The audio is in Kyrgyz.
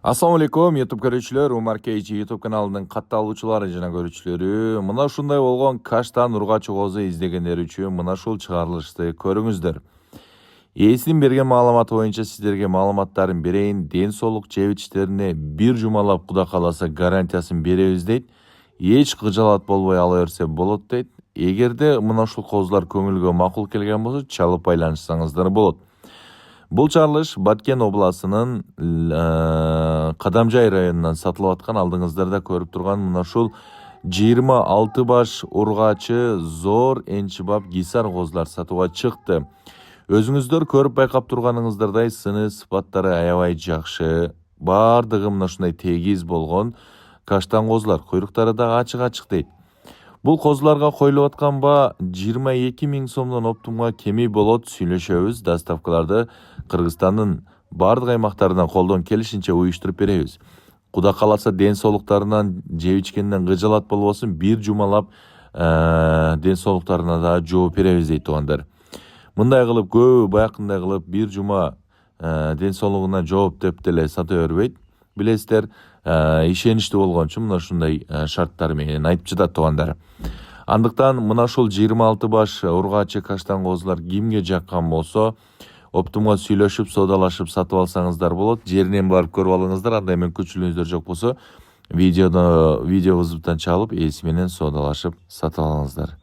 Assalamu алейкум, YouTube көрүүчүлөр, Умар Кейчи YouTube каналынын катталуучулары жана көрүүчүлөрү. Мына ушундай болгон каштан ургач козу издегендер үчүн мына ушул чыгарылышты көрүңүздөр. Ээсинин берген маалыматы боюнча сиздерге маалыматтарын берейин. Ден соолук жеп ичтерине бир жумалап Кудай кааласа гарантиясын беребиз дейт. Эч кыжалат болбой ала берсе болот дейт. Эгерде мына ушул козулар көңүлгө макул келген болсо, чалып байланышсаңыздар болот. Бул чыгарылыш Баткен областынын Кадамжай районунан сатылып аткан, алдыңыздарда көрүп турган мына ушул 26 баш ургачы зор энчибап гисар козулар сатууга чыкты. Өзүңүздөр көрүп байкап турганыңыздардай сыны сыпаттары аябай жакшы. Бардыгы мына ушундай тегиз болгон каштан козулар, куйруктары да ачык дейт. Бул козуларга коюлуп аткан баа 22 000 сомдон оптумга кеми болот. Сүйлөшөбүз, доставкаларды Кыргызстандын бардык аймактарынан колдон келишинче уюштуруп беребиз. Кудай кааласа ден соолуктарынан жеп ичкенден кыжалат болбосун, бир жумалап ден соолуктарына да жооп беребиз дейт туугандар. Мындай кылып көбү баякындай кылып бир жума ден соолугуна жооп деп деле сата бербейт. Билесиздер, ишеничтүү болгон үчүн мына ушундай шарттар менен айтып жатат туугандар. Андыктан мына ушул 26 баш ургачы каштан козулар кимге жаккан болсо, оптумга сүйлөшүп, соодалашып сатып алсаңыздар болот. Жеринен барып көрүп алыңыздар. Андай мүмкүнчүлүгүңүздөр жок болсо, видеобуздан чалып, ээси менен соодалашып сатып алыңыздар.